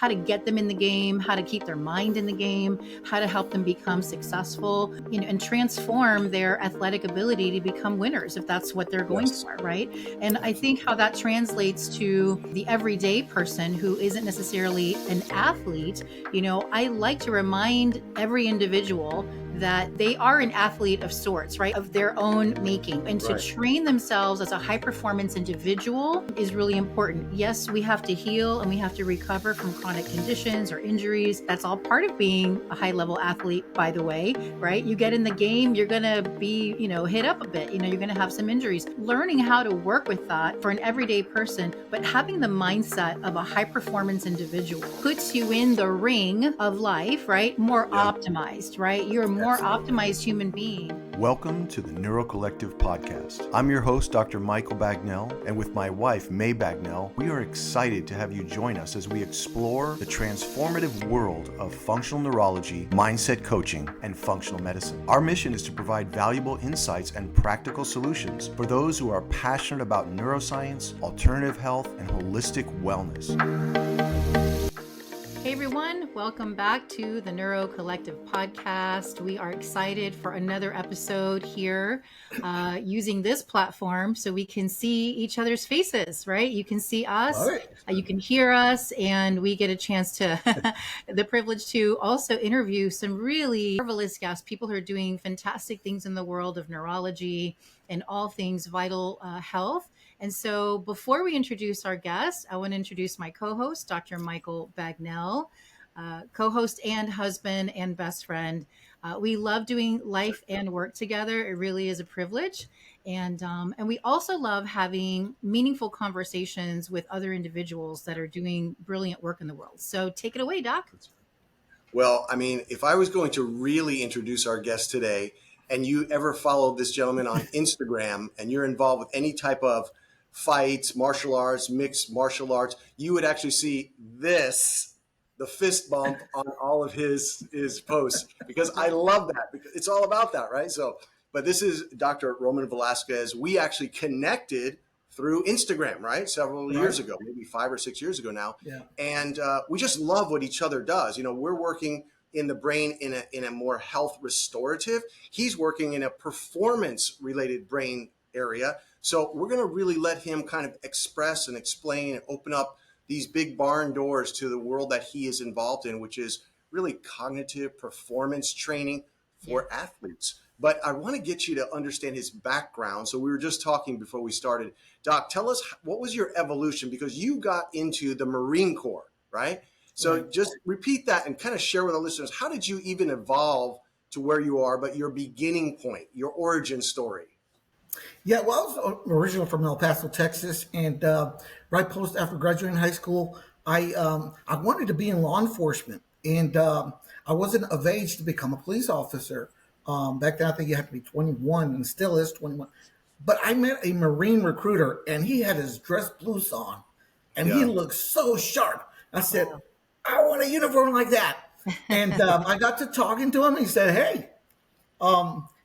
how to get them in the game, how to keep their mind in the game, how to help them become successful, and transform their athletic ability to become winners if that's what they're going for, right? And I think how that translates to the everyday person who isn't necessarily an athlete, I like to remind every individual that they are an athlete of sorts, right? Of their own making. And to train themselves as a high performance individual is really important. Yes, we have to heal and we have to recover from chronic conditions or injuries. That's all part of being a high level athlete, by the way, right? You get in the game, you're going to be, hit up a bit, you're going to have some injuries. Learning how to work with that for an everyday person, but having the mindset of a high performance individual puts you in the ring of life, right? More optimized, right? You're a more optimized human being. Welcome to the NeuroCollective Podcast. I'm your host, Dr. May Bagnell, and with my wife, May Bagnell, we are excited to have you join us as we explore the transformative world of functional neurology, mindset coaching, and functional medicine. Our mission is to provide valuable insights and practical solutions for those who are passionate about neuroscience, alternative health, and holistic wellness. Hey everyone, welcome back to the NeuroCollective Podcast. We are excited for another episode here using this platform so we can see each other's faces, right? You can see us, you can hear us, and we get a chance to, the privilege to also interview some really marvelous guests, people who are doing fantastic things in the world of neurology and all things vital health. And so before we introduce our guest, I want to introduce my co-host, Dr. May Bagnell, co-host and husband and best friend. We love doing life and work together. It really is a privilege. And we also love having meaningful conversations with other individuals that are doing brilliant work in the world. So take it away, Doc. Well, I mean, if I was going to really introduce our guest today, and you ever followed this gentleman on Instagram and you're involved with any type of fights, martial arts, mixed martial arts, you would actually see this, the fist bump on all of his posts, because I love that, because it's all about that, right? So, but this is Dr. Roman Velasquez. We actually connected through Instagram, right? Several years ago, maybe 5 or 6 years ago now. Yeah. And we just love what each other does. We're working in the brain in a more health restorative. He's working in a performance related brain area. So we're going to really let him kind of express and explain and open up these big barn doors to the world that he is involved in, which is really cognitive performance training for athletes. But I want to get you to understand his background. So we were just talking before we started. Doc, tell us, what was your evolution? Because you got into the Marine Corps, right? So just repeat that and kind of share with our listeners, how did you even evolve to where you are, but your beginning point, your origin story? Yeah, well, I was originally from El Paso, Texas, and right after graduating high school, I wanted to be in law enforcement, and I wasn't of age to become a police officer. Back then, I think you had to be 21, and still is 21. But I met a Marine recruiter, and he had his dress blouse on, and he looked so sharp. I said, I want a uniform like that. And I got to talking to him, and he said, hey,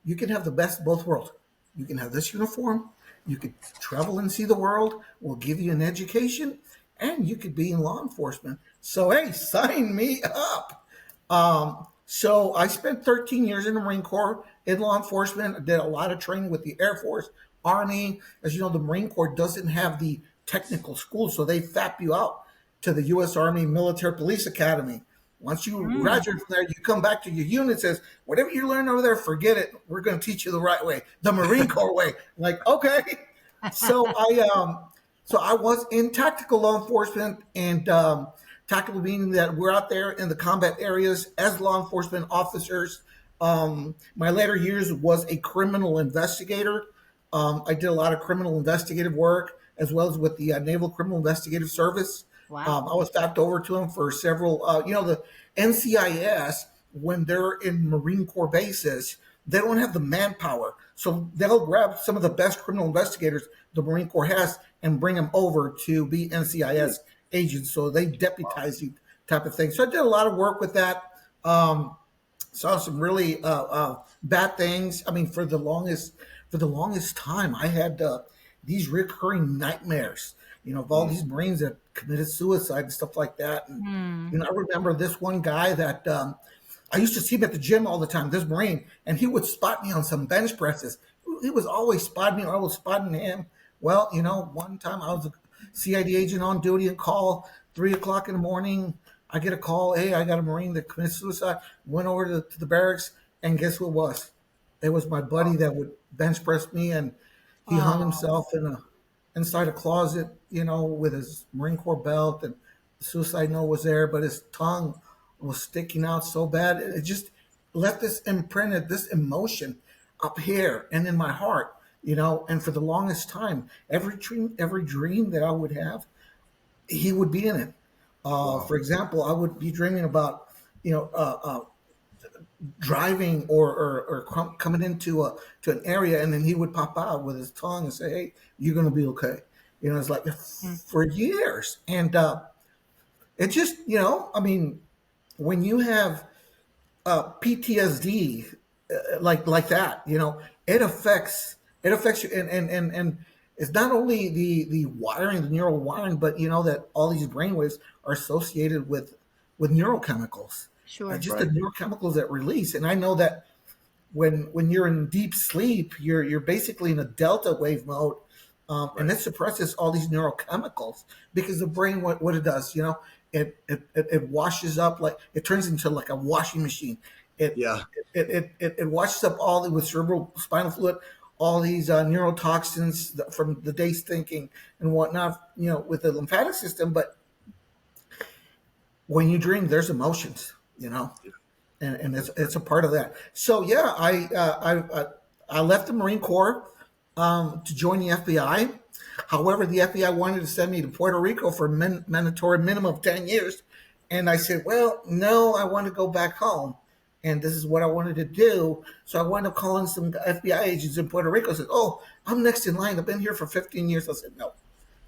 you can have the best of both worlds. You can have this uniform, you could travel and see the world, we'll give you an education, and you could be in law enforcement. So, hey, sign me up. So I spent 13 years in the Marine Corps in law enforcement. I did a lot of training with the Air Force, Army. As you know, the Marine Corps doesn't have the technical school, so they FAP you out to the U.S. Army Military Police Academy. Once you graduate from there, you come back to your unit, says, whatever you learn over there, forget it. We're going to teach you the right way, the Marine Corps way. I'm like, okay. So I was in tactical law enforcement, and tactical meaning that we're out there in the combat areas as law enforcement officers. My later years was a criminal investigator. I did a lot of criminal investigative work, as well as with the Naval Criminal Investigative Service. Wow. I was faxed over to them for several, the NCIS, when they're in Marine Corps bases, they don't have the manpower. So they'll grab some of the best criminal investigators the Marine Corps has and bring them over to be NCIS agents. So they deputize you type of thing. So I did a lot of work with that. Saw some really bad things. I mean, for the longest time, I had these recurring nightmares. of all these Marines that committed suicide and stuff like that. And, I remember this one guy that I used to see him at the gym all the time, this Marine, and he would spot me on some bench presses. He was always spotting me, or I was spotting him. Well, one time I was a CID agent on duty and call 3:00 in the morning. I get a call, hey, I got a Marine that committed suicide. Went over to the barracks, and guess who it was? It was my buddy that would bench press me, and he hung himself inside a closet, with his Marine Corps belt, and the suicide note was there, but his tongue was sticking out so bad. It just left this imprinted, this emotion up here and in my heart, and for the longest time, every dream that I would have, he would be in it. For example, I would be dreaming about, driving or coming into to an area, and then he would pop out with his tongue and say, "Hey, you're going to be okay." It's like for years, and it just, when you have PTSD like that, it affects you, and it's not only the wiring, the neural wiring, but that all these brainwaves are associated with neurochemicals. Sure. Just the neurochemicals that release. And I know that when you're in deep sleep, you're basically in a delta wave mode, and it suppresses all these neurochemicals because the brain, what it does, it washes up, like it turns into like a washing machine. It washes up all with cerebral spinal fluid, all these neurotoxins from the day's thinking and whatnot, with the lymphatic system. But when you dream, there's emotions, and it's a part of that. So yeah, I left the Marine Corps to join the FBI. However, the FBI wanted to send me to Puerto Rico for a mandatory minimum of 10 years. And I said, well, no, I want to go back home. And this is what I wanted to do. So I wound up calling some FBI agents in Puerto Rico. I said, oh, I'm next in line. I've been here for 15 years. I said, no,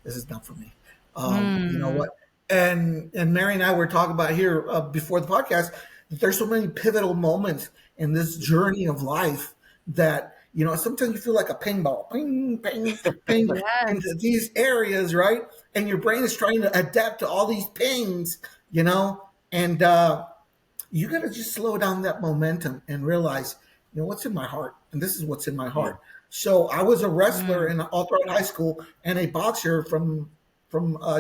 this is not for me. You know what? And Mary and I were talking about here before the podcast that there's so many pivotal moments in this journey of life that, sometimes you feel like a ping ball, ping, ping, ping, into these areas, right? And your brain is trying to adapt to all these pings, and you got to just slow down that momentum and realize, what's in my heart. And this is what's in my heart. So I was a wrestler all throughout high school and a boxer from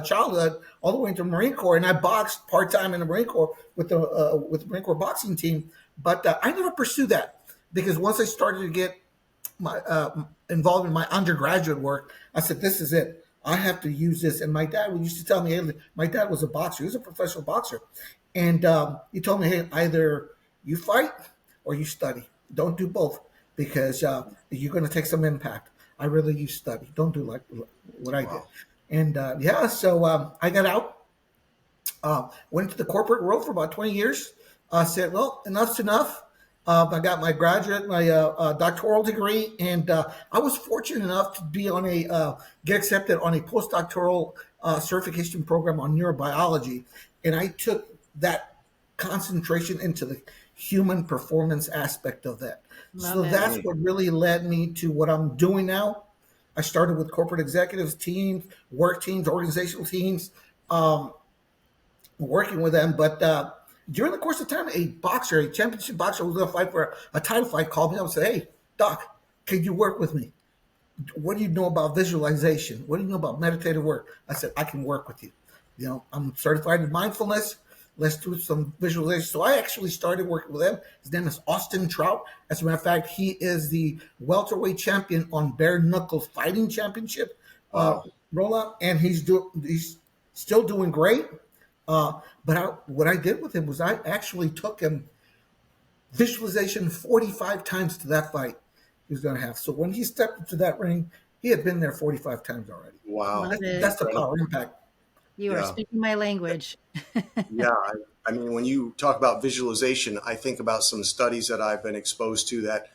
childhood all the way into the Marine Corps. And I boxed part-time in the Marine Corps with the Marine Corps boxing team. But I never pursued that because once I started to get involved in my undergraduate work, I said, this is it. I have to use this. And my dad used to tell me, hey, my dad was a boxer. He was a professional boxer. And he told me, hey, either you fight or you study. Don't do both because you're going to take some impact. I rather you study. Don't do like what I did. And so I got out, went into the corporate world for about 20 years. Said, well, enough's enough. I got my doctoral degree, and I was fortunate enough to be on get accepted on a postdoctoral certification program on neurobiology. And I took that concentration into the human performance aspect of that. That's what really led me to what I'm doing now. I started with corporate executives, teams, work teams, organizational teams, working with them. But during the course of time, a championship boxer who was going to fight for a title fight called me up and said, hey, Doc, can you work with me? What do you know about visualization? What do you know about meditative work? I said, I can work with you. I'm certified in mindfulness. Let's do some visualization. So I actually started working with him. His name is Austin Trout. As a matter of fact, he is the welterweight champion on bare knuckles fighting championship rollout, and he's still doing great. But what I did with him was I actually took him visualization 45 times to that fight he was going to have. So when he stepped into that ring, he had been there 45 times already. Wow. That's the power impact. You are speaking my language. Yeah. I mean, when you talk about visualization, I think about some studies that I've been exposed to that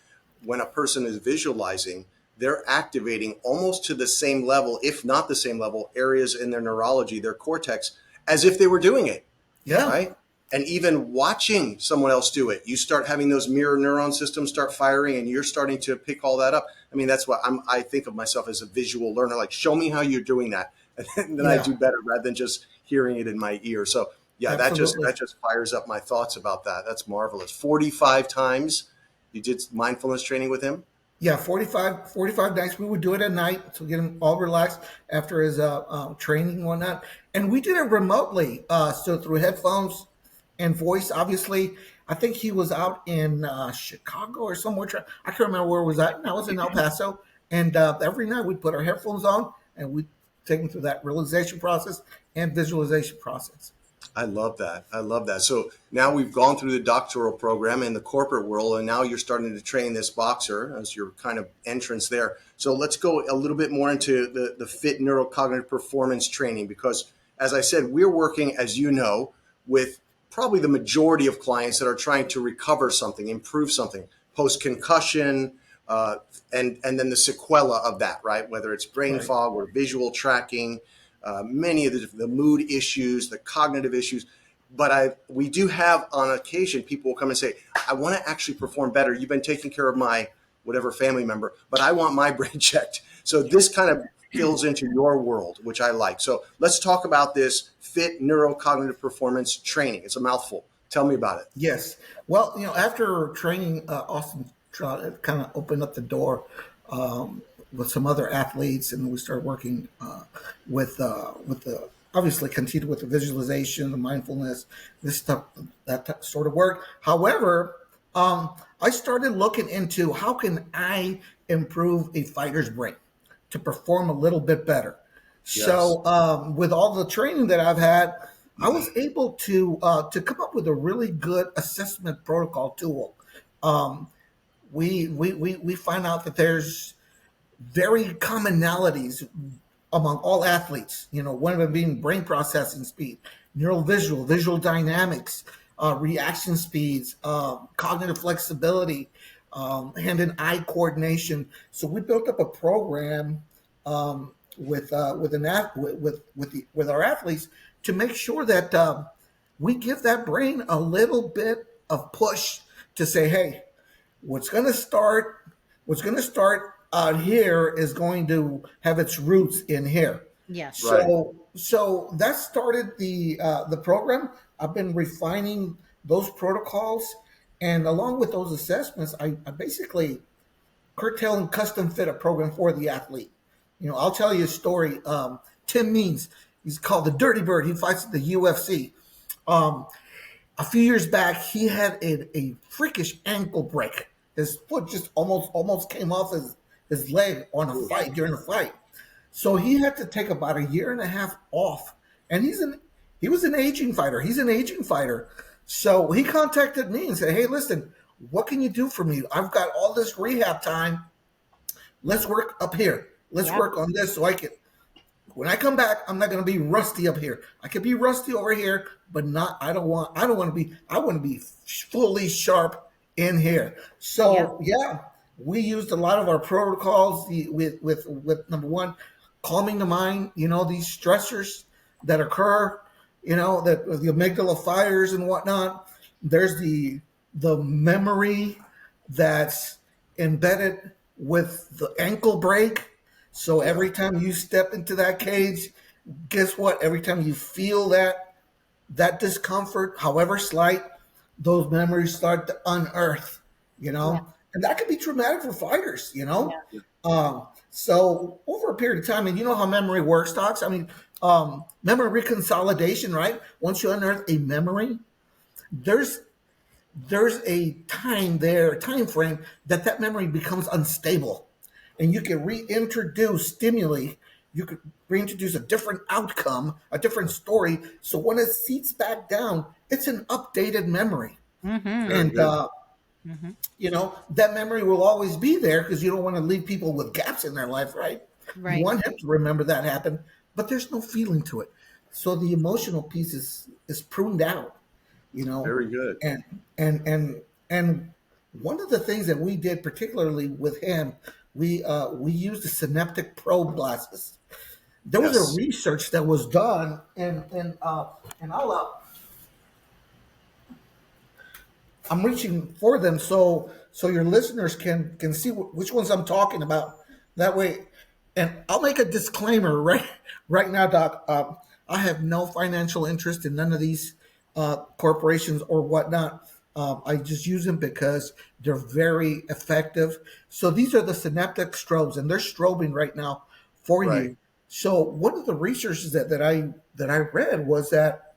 when a person is visualizing, they're activating almost to the same level, if not the same level, areas in their neurology, their cortex, as if they were doing it. Yeah. Right. And even watching someone else do it, you start having those mirror neuron systems start firing and you're starting to pick all that up. I mean, that's what I think of myself as a visual learner. Like, show me how you're doing that. and then I Yeah, do better rather than just hearing it in my ear. So yeah, absolutely. that just fires up my thoughts about that. That's marvelous. 45 times you did mindfulness training with him. Yeah, 45 nights. We would do it at night to get him all relaxed after his training and whatnot. And we did it remotely, so through headphones and voice. Obviously, I think he was out in Chicago or somewhere. I can't remember where it was at. And I was in El Paso. And every night we'd put our headphones on and we'd take him through that realization process and visualization process. I love that. I love that. So now we've gone through the doctoral program in the corporate world, and now you're starting to train this boxer as your kind of entrance there. So let's go a little bit more into the fit neurocognitive performance training, because as I said, we're working, as you know, with probably the majority of clients that are trying to recover something, improve something, post-concussion, and then the sequela of that, right? Whether it's brain Right. fog or visual tracking, many of the mood issues, the cognitive issues. But we do have on occasion people will come and say, I want to actually perform better. You've been taking care of my whatever family member, but I want my brain checked. So this kind of fills into your world, which I like. So let's talk about this fit neurocognitive performance training. It's a mouthful. Tell me about it. Yes. Well, after training, Austin kind of opened up the door with some other athletes, and we started working with the obviously continued with the visualization, the mindfulness, this stuff, sort of work. However, I started looking into how can I improve a fighter's brain to perform a little bit better. Yes. So with all the training that I've had, I was able to come up with a really good assessment protocol tool. We find out that there's very commonalities among all athletes. One of them being brain processing speed, visual dynamics, reaction speeds, cognitive flexibility, hand and eye coordination. So we built up a program with our athletes to make sure that we give that brain a little bit of push to say, hey, what's going to start out here is going to have its roots in here. Yes. So that started the program. I've been refining those protocols, and along with those assessments, I basically curtail and custom fit a program for the athlete. I'll tell you a story. Tim Means, he's called the Dirty Bird. He fights at the UFC. A few years back, he had a freakish ankle break. His foot just almost came off his leg on a fight during a fight. So he had to take about a year and a half off. And he was an aging fighter. He's an aging fighter. So he contacted me and said, hey, listen, what can you do for me? I've got all this rehab time. Let's work up here. Let's work on this so when I come back, I'm not going to be rusty up here. I could be rusty over here, but I want to be fully sharp in here. So we used a lot of our protocols with number one, calming the mind, these stressors that occur, that the amygdala fires and whatnot. There's the memory that's embedded with the ankle break. So every time you step into that cage, guess what? Every time you feel that discomfort, however slight, those memories start to unearth, and that could be traumatic for fighters, So over a period of time, and you know how memory works, Docs. I mean, memory reconsolidation, right? Once you unearth a memory, there's a time frame that memory becomes unstable. And you can reintroduce stimuli. You could reintroduce a different outcome, a different story. So when it seats back down, it's an updated memory. And, that memory will always be there because you don't want to leave people with gaps in their life, right? Right. You want him to remember that happened, but there's no feeling to it. So the emotional piece is pruned out, Very good. And one of the things that we did, particularly with him, we used the synaptic probe glasses. There was a research that was done, and I'm reaching for them so your listeners can see which ones I'm talking about. That way, And I'll make a disclaimer right now, Doc. I have no financial interest in none of these corporations or whatnot. I just use them because they're very effective. So these are the synaptic strobes, and they're strobing right now for Right. you. So one of the researches that I read was that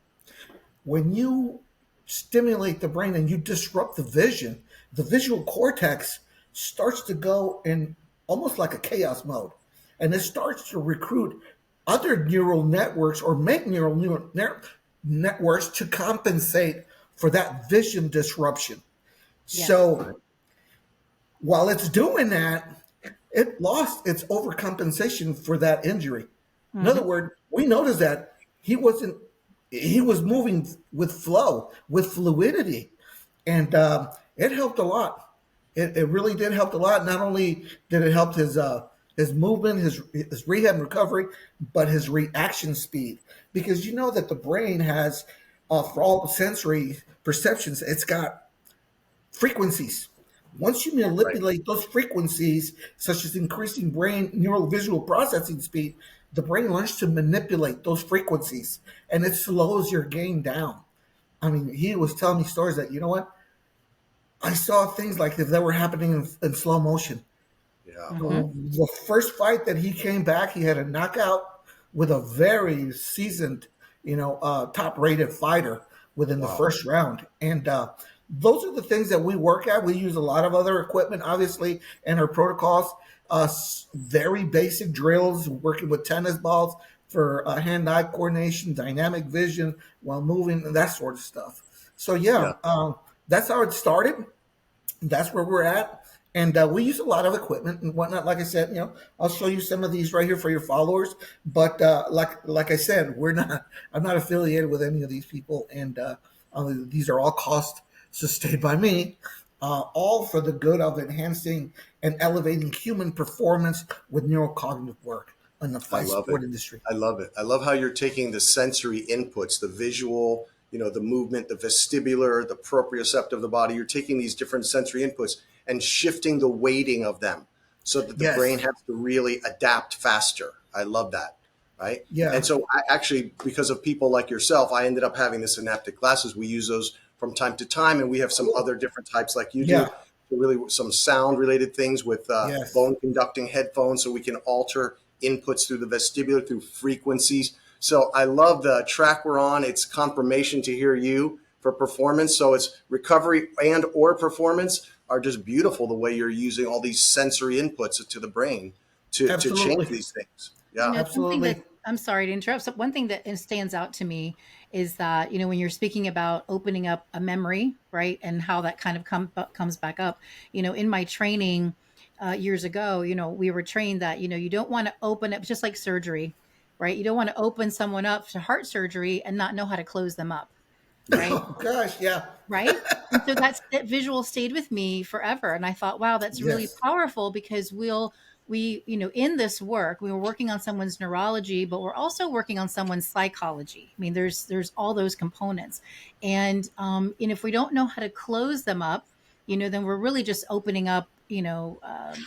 when you stimulate the brain and you disrupt the vision, the visual cortex starts to go in almost like a chaos mode. And it starts to recruit other neural networks or make networks to compensate for that vision disruption. Yes. So while it's doing that, it lost its overcompensation for that injury. In other words, we noticed that he was moving with flow, with fluidity, and it helped a lot. It really did help a lot. Not only did it help his movement, his rehab and recovery, but his reaction speed. Because you know that the brain has, for all the sensory perceptions, it's got frequencies. Once you manipulate those frequencies, such as increasing brain neural visual processing speed, the brain learns to manipulate those frequencies, and it slows your gain down. I mean, he was telling me stories that, you know what? I saw things like if that were happening in slow motion. Yeah. The first fight that he came back, he had a knockout with a very seasoned, top-rated fighter within the first round. And those are the things that we work at. We use a lot of other equipment, obviously, in our protocols. Very basic drills, working with tennis balls for hand-eye coordination, dynamic vision while moving, and that sort of stuff. So, that's how it started. That's where we're at. And we use a lot of equipment and whatnot. Like I said, I'll show you some of these right here for your followers. But like I said, I'm not affiliated with any of these people. And these are all cost sustained by me, all for the good of enhancing and elevating human performance with neurocognitive work in the fight sport industry. I love it. I love how you're taking the sensory inputs, the visual, the movement, the vestibular, the proprioceptive of the body. You're taking these different sensory inputs and shifting the weighting of them so that the brain has to really adapt faster. I love that. Right. Yeah. And so I actually, because of people like yourself, I ended up having the synaptic glasses. We use those from time to time, and we have some other different types like you do. Yeah. So really some sound related things with bone conducting headphones, so we can alter inputs through the vestibular, through frequencies. So I love the track we're on. It's confirmation to hear you for performance. So it's recovery and or performance are just beautiful the way you're using all these sensory inputs to the brain to change these things. Yeah, absolutely. I'm sorry to interrupt. So one thing that stands out to me is that, when you're speaking about opening up a memory, right, and how that kind of comes back up, in my training years ago, we were trained that, you don't want to open it, just like surgery, right? You don't want to open someone up to heart surgery and not know how to close them up, right? Oh, gosh, yeah. Right. And so that visual stayed with me forever. And I thought, wow, that's really powerful, because in this work, we were working on someone's neurology, but we're also working on someone's psychology. I mean, there's all those components. And if we don't know how to close them up, then we're really just opening up,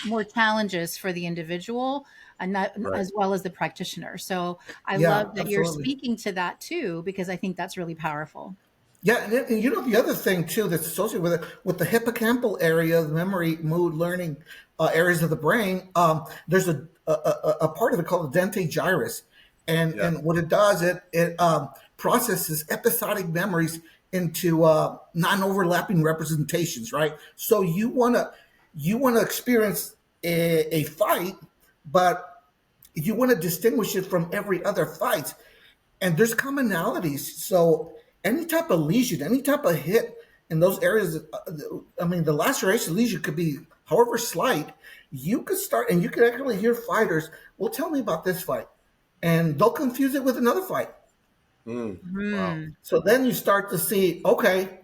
more challenges for the individual and not as well as the practitioner. So I love that you're speaking to that too, because I think that's really powerful. Yeah, and the other thing too that's associated with the hippocampal area, the memory, mood, learning areas of the brain. There's a part of it called the dentate gyrus, and what it does, it processes episodic memories into non-overlapping representations, right? So you wanna experience a fight, but you want to distinguish it from every other fight, and there's commonalities. So any type of lesion, any type of hit in those areas, the laceration lesion could be however slight, you could start, and you could actually hear fighters, well, tell me about this fight. And they'll confuse it with another fight. Wow. So then you start to see, okay,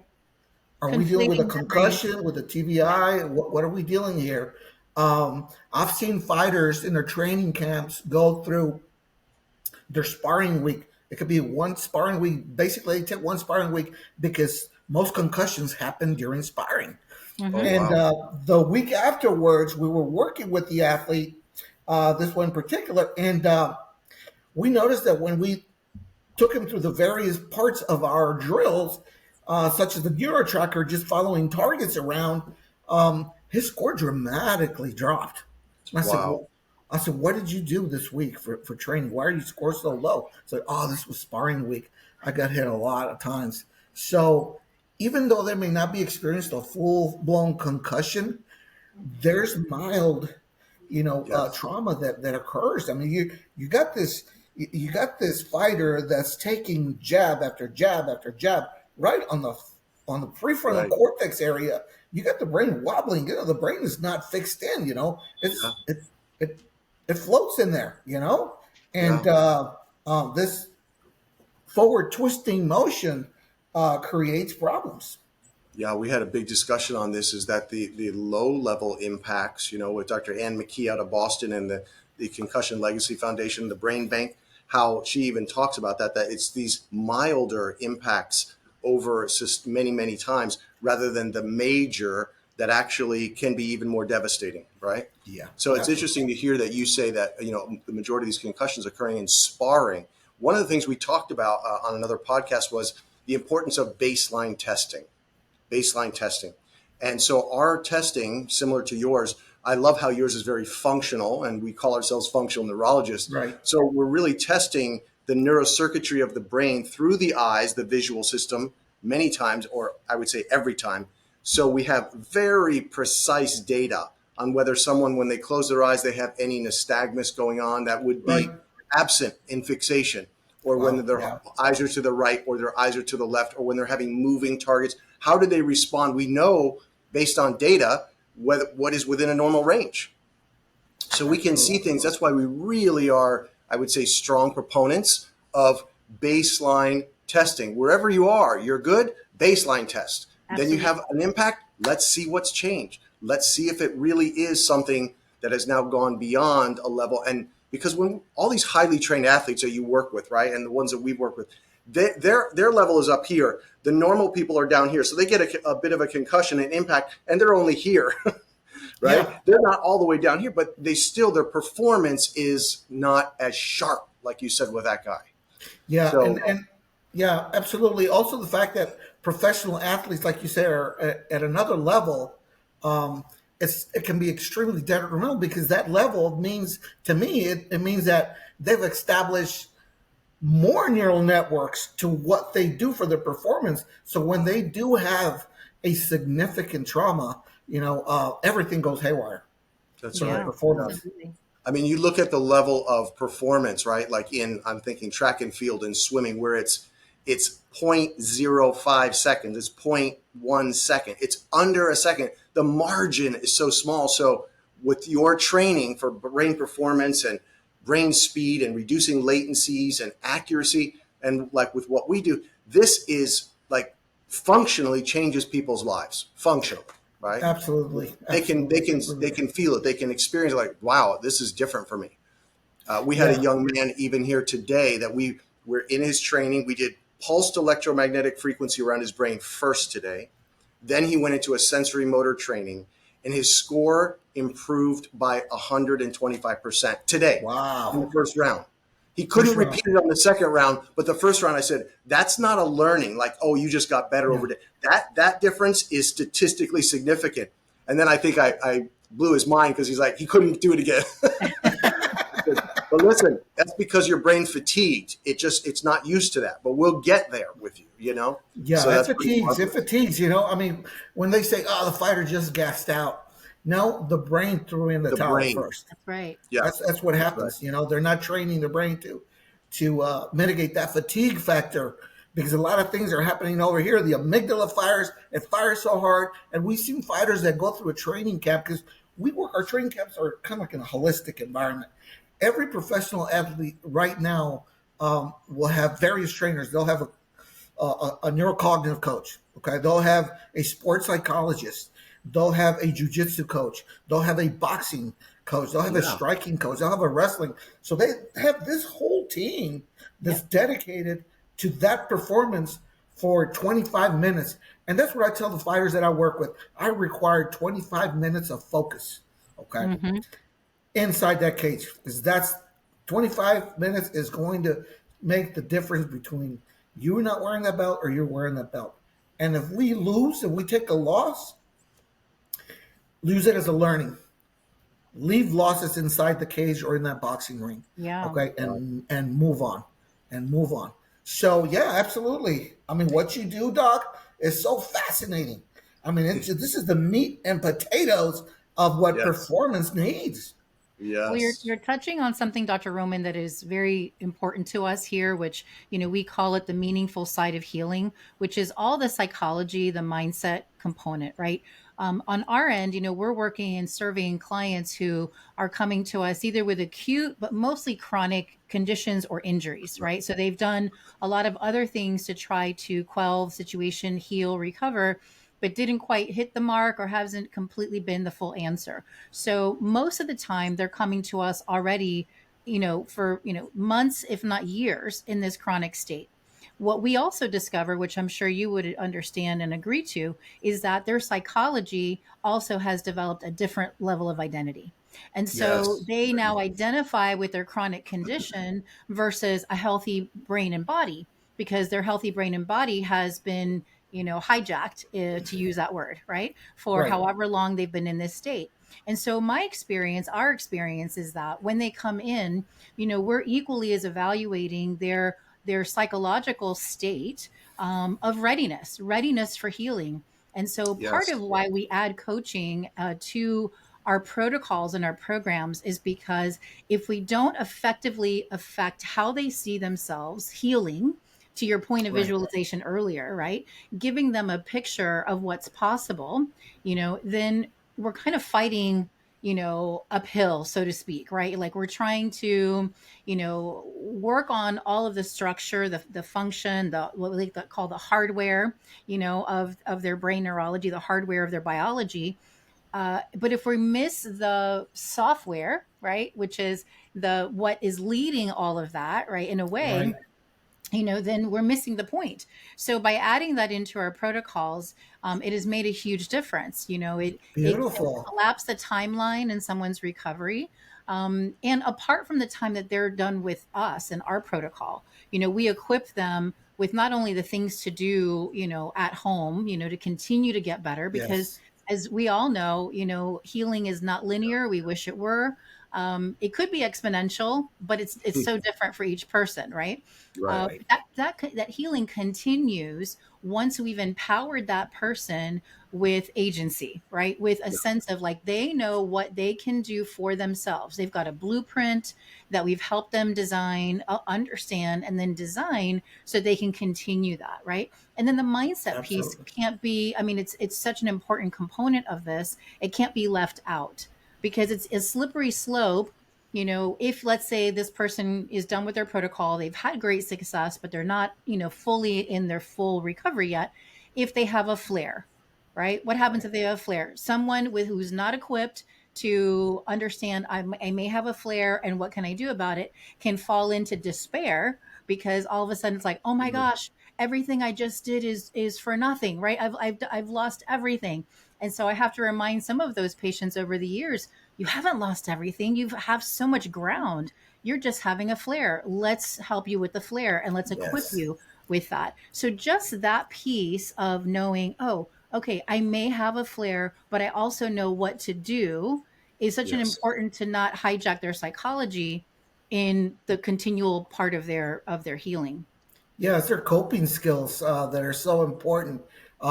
are we dealing with a concussion, with a TBI? What are we dealing here? I've seen fighters in their training camps go through their sparring week. It could be one sparring week. Basically, they take one sparring week because most concussions happen during sparring. The week afterwards, we were working with the athlete, this one in particular. And we noticed that when we took him through the various parts of our drills, such as the neuro tracker, just following targets around, his score dramatically dropped. And Wow. I said, what did you do this week for training? Why are you score so low? It's like, oh, this was sparring week. I got hit a lot of times. So even though they may not be experienced a full-blown concussion, there's mild, Yes. trauma that occurs. I mean, you got this fighter that's taking jab after jab after jab right on the prefrontal Right. cortex area. You got the brain wobbling. The brain is not fixed in. Yeah. It floats in there. And Yeah. this forward twisting motion creates problems. Yeah, we had a big discussion on this, is that the low level impacts, with Dr. Ann McKee out of Boston and the Concussion Legacy Foundation, the Brain Bank, how she even talks about that it's these milder impacts over many, many times rather than the major that actually can be even more devastating, right? Yeah. So it's Absolutely. interesting to hear that you say that, the majority of these concussions occurring in sparring. One of the things we talked about on another podcast was the importance of baseline testing. And so our testing, similar to yours, I love how yours is very functional, and we call ourselves functional neurologists. Right. So we're really testing the neurocircuitry of the brain through the eyes, the visual system, many times, or I would say every time. So we have very precise data on whether someone, when they close their eyes, they have any nystagmus going on that would be Right. absent in fixation, or Wow, when their yeah. eyes are to the right or their eyes are to the left, or when they're having moving targets. How do they respond? We know based on data what is within a normal range. So we can see things. That's why we really are, I would say, strong proponents of baseline testing. Wherever you are, you're good, baseline test. Then you have an impact. Let's see what's changed. Let's see if it really is something that has now gone beyond a level. And because when all these highly trained athletes that you work with, right, and the ones that we've worked with, their level is up here. The normal people are down here. So they get a bit of a concussion and impact, and they're only here, right? Yeah. They're not all the way down here, but their performance is not as sharp, like you said with that guy. Yeah, So- and yeah, absolutely. Also, the fact that professional athletes, like you said, are at another level, it can be extremely detrimental, because that level means, to me, it means that they've established more neural networks to what they do for their performance. So when they do have a significant trauma, everything goes haywire. That's for right. their performance. Absolutely. I mean, you look at the level of performance, right? Like I'm thinking track and field and swimming, where it's 0.05 seconds, it's 0.1 second, it's under a second. The margin is so small. So with your training for brain performance and brain speed and reducing latencies and accuracy, and like with what we do, this is like functionally changes people's lives, functionally, right? Absolutely. They can feel it. They can experience it, like, wow, this is different for me. We had a young man even here today that we were in his training. We did pulsed electromagnetic frequency around his brain first today. Then he went into a sensory motor training, and his score improved by 125% today. Wow. In the first round. He couldn't repeat it on the second round, but the first round I said, that's not a learning, like, oh, you just got better over it. That difference is statistically significant. And then I think I blew his mind, because he's like, he couldn't do it again. But listen, that's because your brain fatigued. It's not used to that, but we'll get there with you, Yeah, So it fatigues. It fatigues, I mean, when they say, oh, the fighter just gassed out. No, the brain threw in the towel brain. first. That's right. Yeah. That's what happens. They're not training the brain to mitigate that fatigue factor, because a lot of things are happening over here. The amygdala fires, it fires so hard. And we've seen fighters that go through a training camp, because our training camps are kind of like in a holistic environment. Every professional athlete right now will have various trainers. They'll have a neurocognitive coach. Okay. They'll have a sports psychologist. They'll have a jiu-jitsu coach. They'll have a boxing coach. They'll have a striking coach. They'll have a wrestling. So they have this whole team that's dedicated to that performance for 25 minutes. And that's what I tell the fighters that I work with. I require 25 minutes of focus. Okay. Mm-hmm. inside that cage, because that's 25 minutes is going to make the difference between you not wearing that belt or you're wearing that belt. And if we lose and we take a loss, lose it as a learning. Leave losses inside the cage or in that boxing ring. Yeah. Okay. And move on. And move on. So yeah, absolutely. I mean, what you do, Doc, is so fascinating. I mean, this is the meat and potatoes of what performance needs. Yes. Well, you're touching on something, Dr. Roman, that is very important to us here, which, we call it the meaningful side of healing, which is all the psychology, the mindset component, right? On our end, we're working and surveying clients who are coming to us either with acute, but mostly chronic conditions or injuries, right? So they've done a lot of other things to try to quell the situation, heal, recover, but didn't quite hit the mark or hasn't completely been the full answer. So most of the time they're coming to us already, for, months, if not years in this chronic state. What we also discover, which I'm sure you would understand and agree to, is that their psychology also has developed a different level of identity. And so they now identify with their chronic condition versus a healthy brain and body, because their healthy brain and body has been hijacked, to use that word, right? For however long they've been in this state. And so our experience is that when they come in, we're equally as evaluating their psychological state of readiness for healing. And so part of why we add coaching to our protocols and our programs is because if we don't effectively affect how they see themselves healing, to your point of visualization earlier, right? Giving them a picture of what's possible, then we're kind of fighting, uphill, so to speak, right? Like we're trying to, work on all of the structure, the function, what we call the hardware, of their brain neurology, the hardware of their biology. But if we miss the software, right, which is what is leading all of that, right, in a way, then we're missing the point. So by adding that into our protocols, it has made a huge difference. It collapsed the timeline in someone's recovery. And apart from the time that they're done with us and our protocol, we equip them with not only the things to do, at home, to continue to get better, because as we all know, healing is not linear. We wish it were. It could be exponential, but it's so different for each person, right? That healing continues once we've empowered that person with agency, right? With a sense of like they know what they can do for themselves. They've got a blueprint that we've helped them design, understand, and then design so they can continue that, right? And then the mindset piece can't be, it's such an important component of this. It can't be left out, because it's a slippery slope. If let's say this person is done with their protocol, they've had great success, but they're not, fully in their full recovery yet. If they have a flare, right? What happens if they have a flare? Someone who's not equipped to understand, I may have a flare and what can I do about it, can fall into despair, because all of a sudden it's like, oh my gosh, everything I just did is for nothing, right? I've lost everything. And so I have to remind some of those patients over the years, you haven't lost everything. You have so much ground. You're just having a flare. Let's help you with the flare and let's equip you with that. So just that piece of knowing, oh, okay, I may have a flare, but I also know what to do, is such an important to not hijack their psychology in the continual part of their healing. Yeah, it's their coping skills that are so important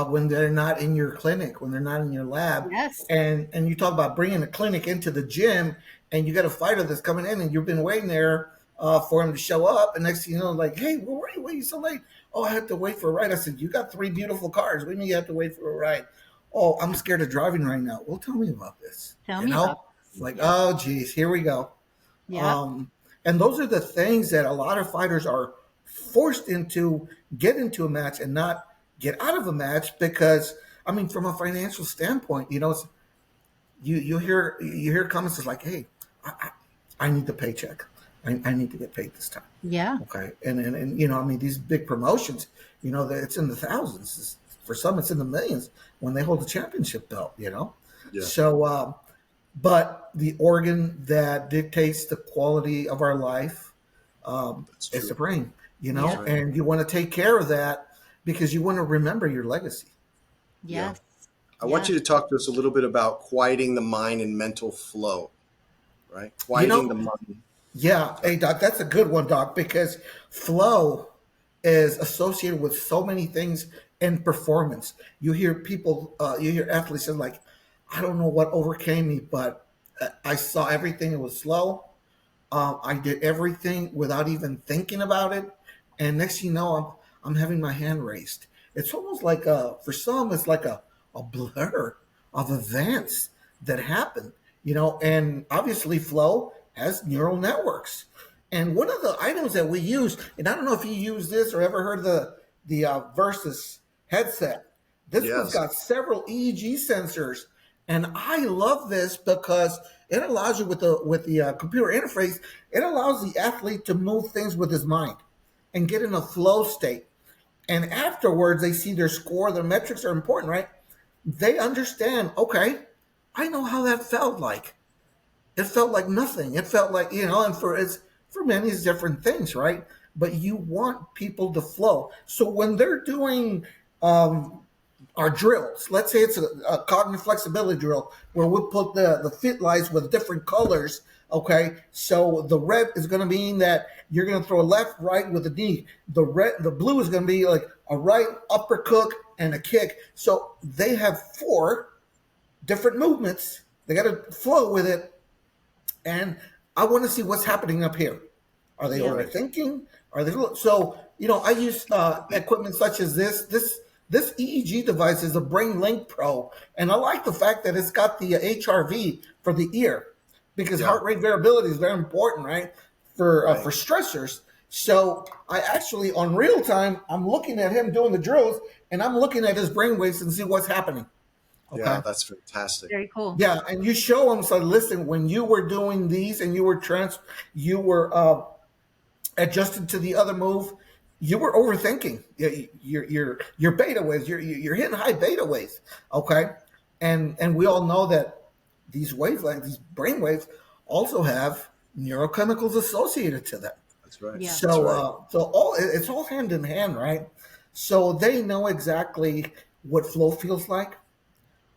when they're not in your clinic, when they're not in your lab. Yes. And you talk about bringing a clinic into the gym, and you got a fighter that's coming in, and you've been waiting there for him to show up. And next thing you know, like, hey, where were you waiting so late? Oh, I had to wait for a ride. I said, you got 3 beautiful cars. What do you mean you have to wait for a ride? Oh, I'm scared of driving right now. Well, tell me about this. Tell me about this. Like, oh, geez, here we go. Yeah. And those are the things that a lot of fighters are forced into, get into a match and not get out of a match, because from a financial standpoint, you hear comments like, hey, I need the paycheck. I need to get paid this time. Yeah. Okay. And these big promotions, it's in the thousands. For some, it's in the millions when they hold the championship belt, Yeah. So but the organ that dictates the quality of our life That's is the true. brain, Yeah. and you want to take care of that because you want to remember your legacy. Yeah. Yes. I want Yeah. you to talk to us a little bit about quieting the mind and mental flow, right? You Quieting the know, mind. yeah, hey, Doc, that's a good one, Doc, because flow is associated with so many things in performance. You hear people, you hear athletes say, like, I don't know what overcame me, but I saw everything. It was slow. I did everything without even thinking about it, and next thing you know, I'm having my hand raised. It's almost like for some, it's like a blur of events that happen, And obviously, flow has neural networks, and one of the items that we use, and I don't know if you use this or ever heard of the Versus headset. This one's Yes. got several EEG sensors, and I love this because it allows you with the computer interface. It allows the athlete to move things with his mind and get in a flow state. And afterwards, they see their score. Their metrics are important, right? They understand. Okay, I know how that felt like. It felt like nothing. It felt like and for many it's different things, right? But you want people to flow. So when they're doing our drills. Let's say it's a cognitive flexibility drill where we put the fit lights with different colors. Okay, so the red is going to mean that you're going to throw a left, right with a knee. The blue is going to be like a right upper cook and a kick. So they have 4 different movements. They got to flow with it, and I want to see what's happening up here. Are they Yeah. overthinking? Are they so? I use equipment such as this EEG device is a Brain Link Pro, and I like the fact that it's got the HRV for the ear because Yeah. heart rate variability is very important, right? For Right. for stressors. So I actually on real time I'm looking at him doing the drills, and I'm looking at his brain waves and see what's happening. Okay. Yeah, that's fantastic. Very cool. Yeah, and you show them. So listen, when you were doing these and you were adjusted to the other move, you were overthinking. Your beta waves. You're hitting high beta waves. Okay, and we all know that these wavelengths, these brain waves, also have neurochemicals associated to them. That's right. Yeah. So That's right. it's all hand in hand, right? So they know exactly what flow feels like,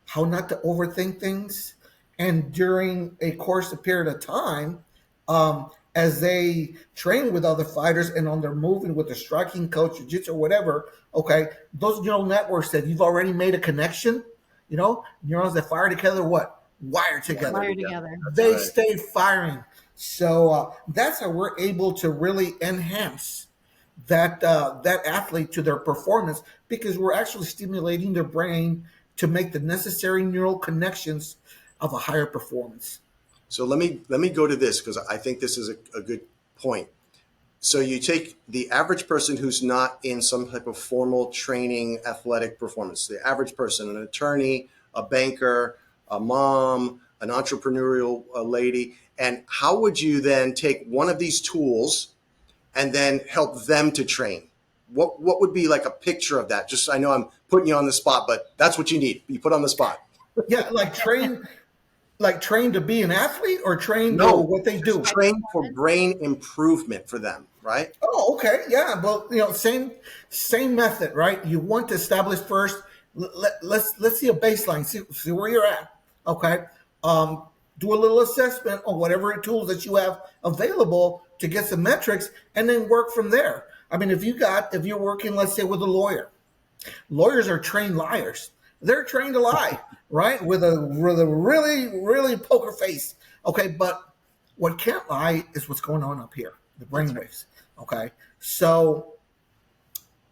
how not to overthink things. And during a course, a period of time, as they train with other fighters and on their moving with their striking coach, jiu-jitsu or whatever, okay, those neural networks that you've already made a connection, neurons that fire together, wire together. Wire together. They right. stay firing. So that's how we're able to really enhance that athlete to their performance because we're actually stimulating their brain to make the necessary neural connections of a higher performance. So let me go to this because I think this is a good point. So you take the average person who's not in some type of formal training, athletic performance, the average person, an attorney, a banker, a mom, an entrepreneurial lady, and how would you then take one of these tools and then help them to train? What would be like a picture of that? Just I know I'm putting you on the spot, but that's what you need. You put on the spot. Yeah, train to be an athlete or train to No, what they do. train for brain improvement for them, right? Oh, okay, yeah. Well, same method, right? You want to establish first. Let's see a baseline. See where you're at. Okay. Do a little assessment on whatever tools that you have available to get some metrics, and then work from there. I mean, if you're working, let's say, with a lawyer, lawyers are trained liars. They're trained to lie, right? With a really, really poker face. Okay, but what can't lie is what's going on up here, the brainwaves. Okay, so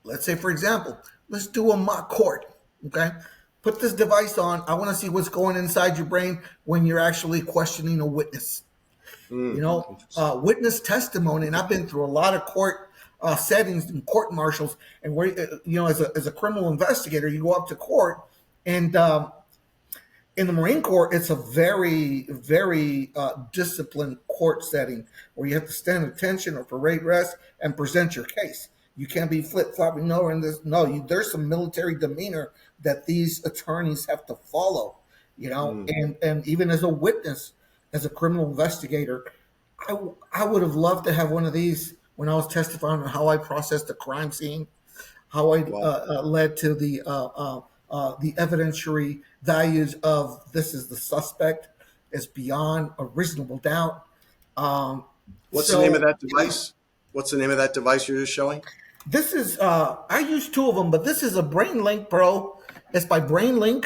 let's say, for example, let's do a mock court. Okay, put this device on. I want to see what's going inside your brain when you're actually questioning a witness. Witness testimony, and I've been through a lot of court settings and court martials, and where as a criminal investigator, you go up to court, and in the Marine Corps, it's a very, very disciplined court setting where you have to stand at attention or parade rest and present your case. You can't be flip flopping. There's some military demeanor that these attorneys have to follow. and even as a witness, as a criminal investigator, I would have loved to have one of these when I was testifying on how I processed the crime scene, how I Wow. led to the evidentiary values of this is the suspect, is beyond a reasonable doubt. Um, What's the name of so that device? What's the name of that device you're just showing? this is I use two of them, but this is a BrainLink Pro. It's by BrainLink,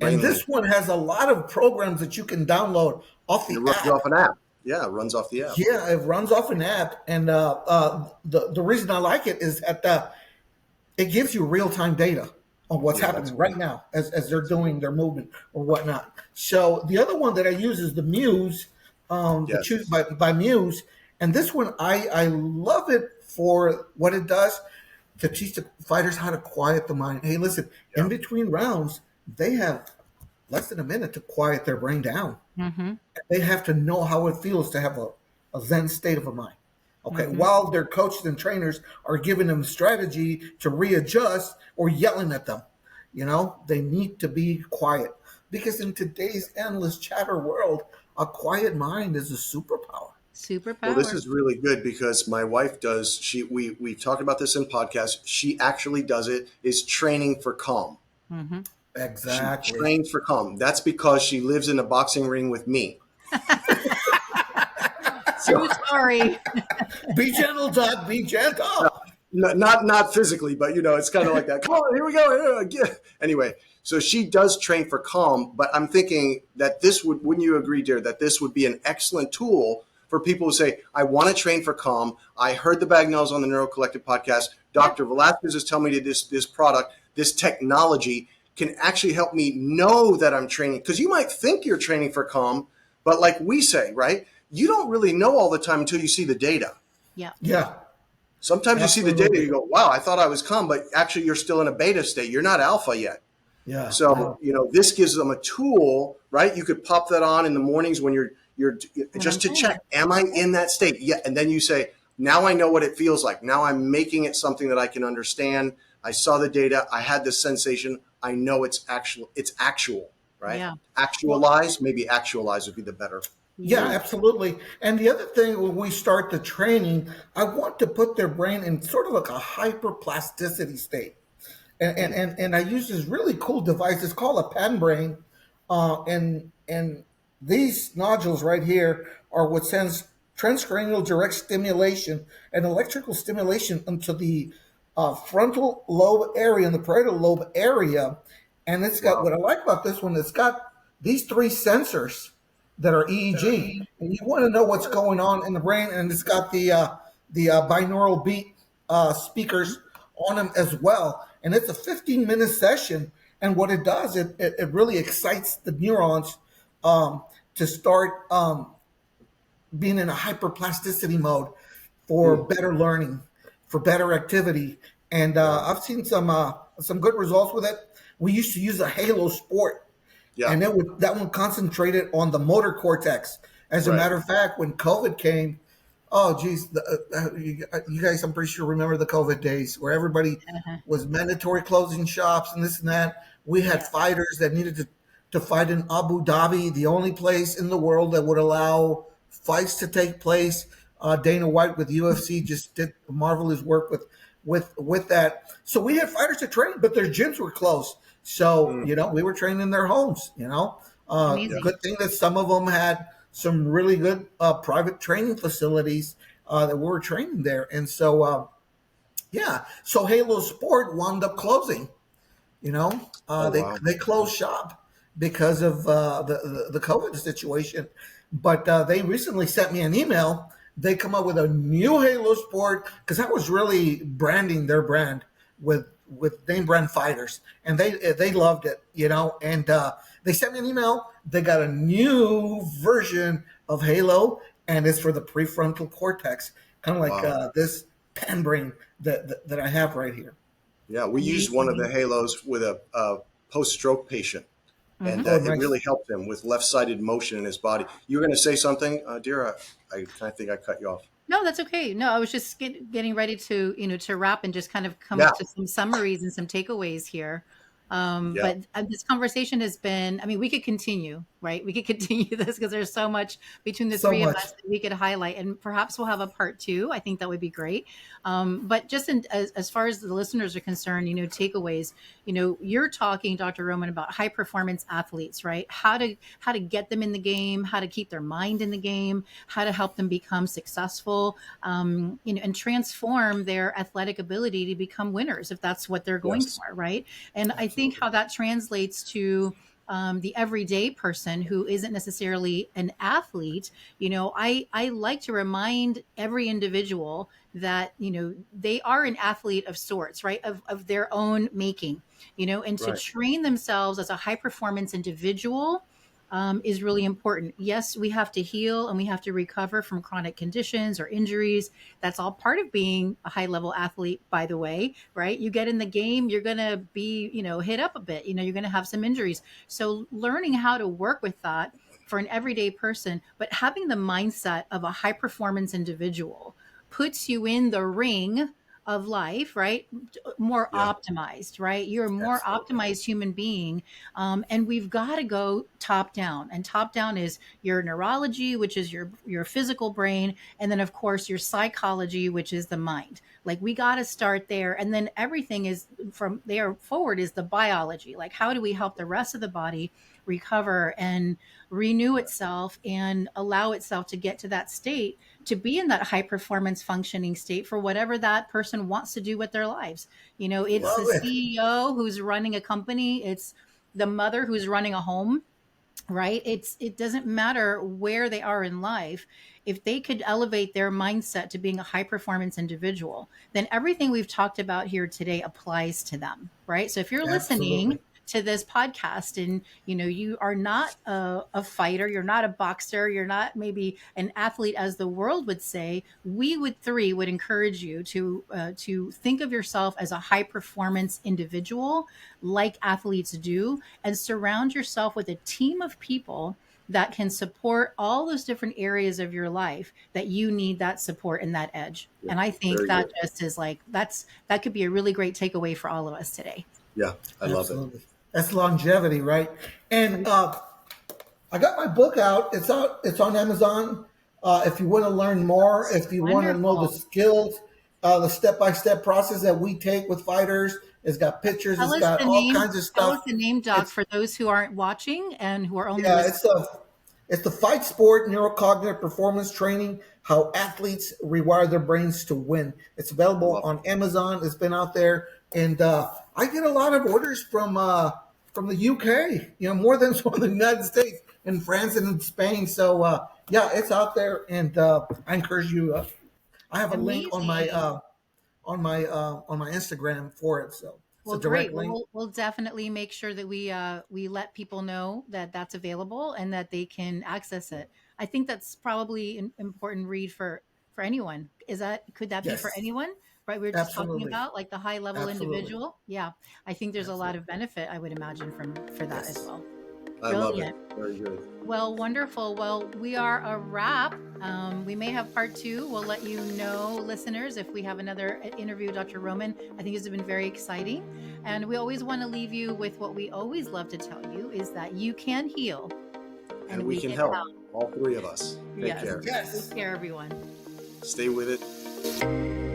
and BrainLink. this one has a lot of programs that you can download off And the it runs app. off an app. Yeah, it runs off the app. Yeah, it runs off an app, and the reason I like it is that it gives you real time data on what's Yeah, happening right now as they're doing their movement or whatnot. So the other one that I use is the Muse, the Yes. Choose by Muse, and this one I love it for what it does to teach the fighters how to quiet the mind. Hey, listen, Yeah. in between rounds, they have less than a minute to quiet their brain down. Mm-hmm. They have to know how it feels to have a Zen state of a mind. Okay, Mm-hmm. while their coaches and trainers are giving them strategy to readjust or yelling at them, they need to be quiet because in today's endless chatter world, a quiet mind is a superpower. Well, this Superpower. is really good because my wife does. We've talked about this in podcasts. She actually does it. Is training for calm. Mm-hmm. She Exactly. trains for calm. That's because she lives in a boxing ring with me. True story. Be gentle, Doc. Be gentle. Not physically, but it's kind of like that. Come on, here we go. Anyway, so she does train for calm, but I'm thinking that wouldn't you agree, dear, that this would be an excellent tool for people who say, I want to train for calm. I heard the Bagnells on the NeuroCollective podcast. Dr. Velasquez is telling me that this product, this technology can actually help me know that I'm training. Because you might think you're training for calm, but like we say, right? You don't really know all the time until you see the data. Yeah. Yeah. Sometimes you see the data, you go, wow, I thought I was calm, but actually you're still in a beta state. You're not alpha yet. Yeah. So, this gives them a tool, right? You could pop that on in the mornings when you're just to check, am I in that state? Yeah. And then you say, now I know what it feels like. Now I'm making it something that I can understand. I saw the data. I had this sensation. I know it's actual, right? Yeah. Maybe actualize would be the better. Yeah, absolutely. And the other thing, when we start the training, I want to put their brain in sort of like a hyperplasticity state. And I use this really cool device. It's called a pen brain. And these nodules right here are what sends transcranial direct stimulation and electrical stimulation into the frontal lobe area and the parietal lobe area. And it's got, what I like about this one, it's got these three sensors that are EEG, and you want to know what's going on in the brain, and it's got the binaural beat speakers on them as well. And it's a 15-minute session, and what it does, it really excites the neurons to start being in a hyperplasticity mode for better learning, for better activity. And I've seen some good results with it. We used to use a Halo Sport. Yeah. And that one concentrated on the motor cortex. As a matter of fact, when COVID came, oh, geez, you guys, I'm pretty sure remember the COVID days where everybody was mandatory closing shops and this and that. We had fighters that needed to fight in Abu Dhabi, the only place in the world that would allow fights to take place. Dana White with UFC just did marvelous work with that. So we had fighters to train, but their gyms were closed. So, we were training in their homes, Good thing that some of them had some really good private training facilities that we were training there. And so, so Halo Sport wound up closing, they closed shop because of the COVID situation. But they recently sent me an email. They come up with a new Halo Sport because I was really branding their brand with name brand fighters, and they loved it, and they sent me an email. They got a new version of Halo, and it's for the prefrontal cortex, kind of like this pen brain that I have right here. Yeah, we used one of the Halos with a post-stroke patient, and it really helped him with left-sided motion in his body. You were going to say something, dear? I think I cut you off. No, that's okay. No, I was just getting ready to, to wrap and just kind of come up to some summaries and some takeaways here. Yeah. But this conversation has been, I mean, we could continue, right? We could continue this because there's so much between the So three of much. us that we could highlight, and perhaps we'll have a part two. I think that would be great. But just as far as the listeners are concerned, takeaways, you're talking, Dr. Roman, about high performance athletes, right? How to get them in the game, how to keep their mind in the game, how to help them become successful, and transform their athletic ability to become winners if that's what they're going Yes. for, right? And I think how that translates to the everyday person who isn't necessarily an athlete. I like to remind every individual that they are an athlete of sorts, right, of their own making, and to Right. train themselves as a high performance individual is really important. Yes, we have to heal and we have to recover from chronic conditions or injuries. That's all part of being a high level athlete, by the way, right? You get in the game, you're going to be, hit up a bit, you're going to have some injuries. So learning how to work with that for an everyday person, but having the mindset of a high performance individual puts you in the ring of life, right? More Yeah. optimized, right? You're a more Absolutely. optimized human being. And we've got to go top down. And top down is your neurology, which is your physical brain. And then, of course, your psychology, which is the mind. Like we got to start there. And then everything is from there forward is the biology. Like, how do we help the rest of the body recover and renew itself and allow itself to get to that state, to be in that high performance functioning state for whatever that person wants to do with their lives. It's the Love it. CEO who's running a company, it's the mother who's running a home, right? It doesn't matter where they are in life. If they could elevate their mindset to being a high performance individual, then everything we've talked about here today applies to them, right? So if you're listening Absolutely. to this podcast and you are not a fighter, you're not a boxer, you're not maybe an athlete as the world would say, we would encourage you to think of yourself as a high performance individual like athletes do, and surround yourself with a team of people that can support all those different areas of your life that you need that support and that edge. Yeah. And I think Very that good. just is like, that could be a really great takeaway for all of us today. Yeah. I love it. Absolutely. That's longevity, right? And Right. I got my book out. It's out. It's on Amazon. If you want to learn more, if you want to know the Wonderful. skills, the step-by-step process that we take with fighters, it's got pictures. Tell It's us got the all name. kinds of Tell stuff. us the name, Doc, It's for those who aren't watching and who are only yeah. listening. It's the fight sport neurocognitive performance training. How athletes rewire their brains to win. It's I available love on Amazon. It's been out there, and I get a lot of orders from the UK. More than from the United States and France and in Spain. So yeah, it's out there, and I encourage you. I have a link Amazing. on my Instagram for it. So it's a Well, direct great. Well, link. we'll definitely make sure that we let people know that that's available and that they can access it. I think that's probably an important read for anyone. Could that be for Yes, anyone? Right? We were just talking absolutely, about like the high level absolutely, individual. Yeah, I think there's a lot absolutely. of benefit, I would imagine, for that as Yes. well. I love it. Brilliant. Very good. Well, wonderful. Well, we are a wrap. We may have part two. We'll let you know, listeners, if we have another interview with Dr. Roman. I think this has been very exciting. And we always want to leave you with what we always love to tell you is that you can heal And and we we can can help, help. all three of us. Take Yes. care. Yes. Take care, everyone. Stay with it.